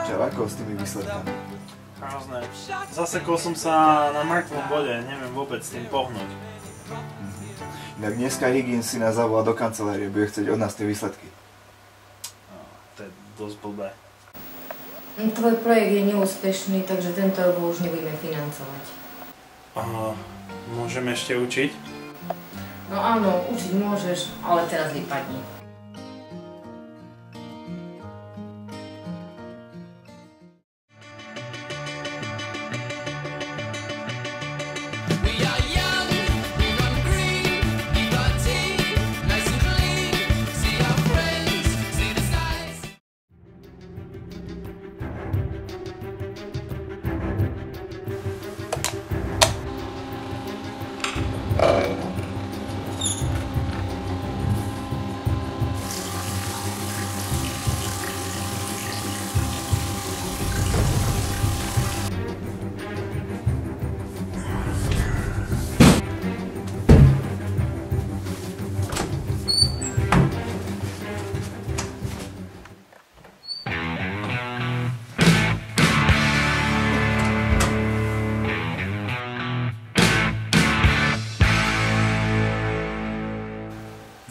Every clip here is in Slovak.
Čo, ako s tými výsledkami? Hrozné. Zasekol som sa na mŕtvom bode, neviem vôbec s tým pohnúť. Inak dneska Higgins si nás zavolá do kancelárie, bude chcieť od nás tie výsledky. To je dosť blbé. Tvoj projekt je neúspešný, takže tento rok ho už nebudeme financovať. Môžeme ešte učiť? No áno, učiť môžeš, ale teraz vypadni.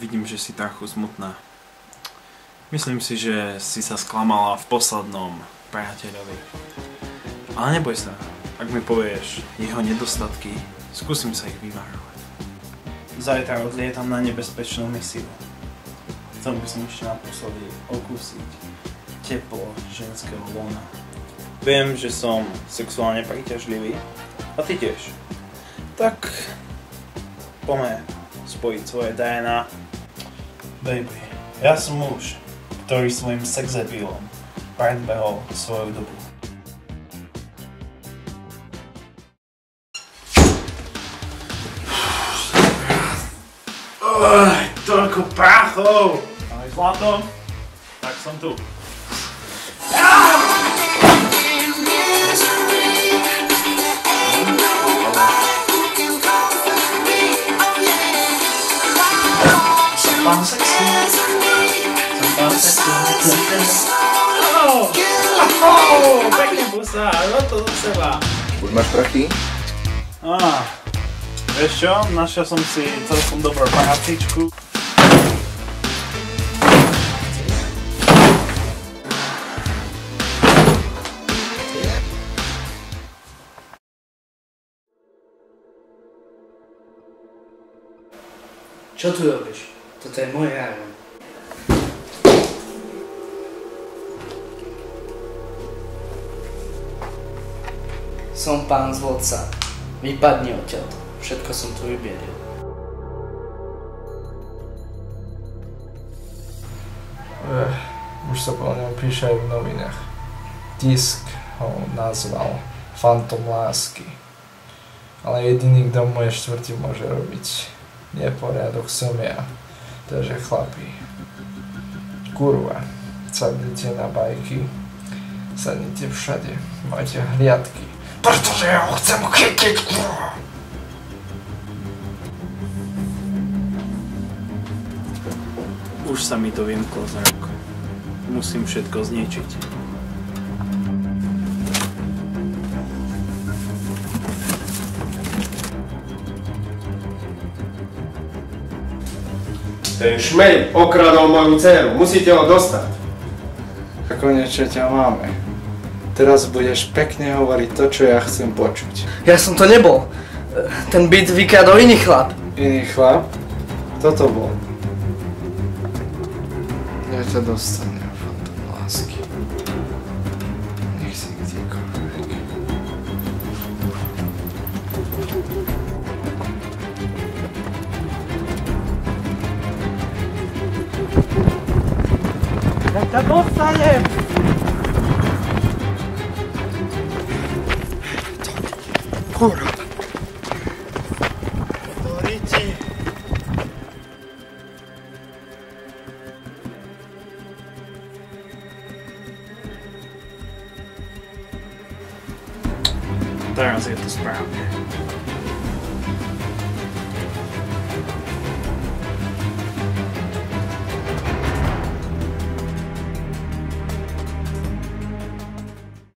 Vidím, že si trochu smutná. Myslím si, že si sa sklamala v poslednom priateľovi. Ale neboj sa, ak mi povieš jeho nedostatky, skúsim sa ich vyvarovať. Zajtra odlietam na nebezpečnú misiu. Chcel by som ešte naposledy okúsiť teplo ženského lona. Viem, že som sexuálne príťažlivý, a ty tiež. Tak poďme spojiť svoje DNA. Baby, ja som muž, ktorý svojim sexappealom predbehol svoju dobu. Toľko práchov! Ale zlato, tak som tu. Pán sexy. Pekne pusa, to do seba. Už máš prachy? Vieš čo, našiel som si celkom dobrú prácičku. Čo tu robíš? Toto je môj rájon. Som pán z vodca. Vypadni odtiaľto. Všetko som tu vybiedil. Už sa po ňom píše aj v novinách. Tisk ho nazval Fantom lásky. Ale jediný, kto v mojej štvrti môže robiť neporiadok, som ja. Takže chlapi, kurva, sadnite na bajky, sadnite všade, majte hliadky, pretože ja ho chcem chytiť, kurva! Už sa mi to vymklo z rúk. Musím všetko zničiť. Ten šmej okradol moju dceru, musíte ho dostať. A konečne ťa máme. Teraz budeš pekne hovoriť to, čo ja chcem počuť. Ja som to nebol. Ten byt vykradol iný chlap. Iný chlap? Toto bol. Ja ťa dostanem, Fantom lásky. Nech si kdekoľvek. Ja ťa dostanem! Kurva! Teraz je to správne.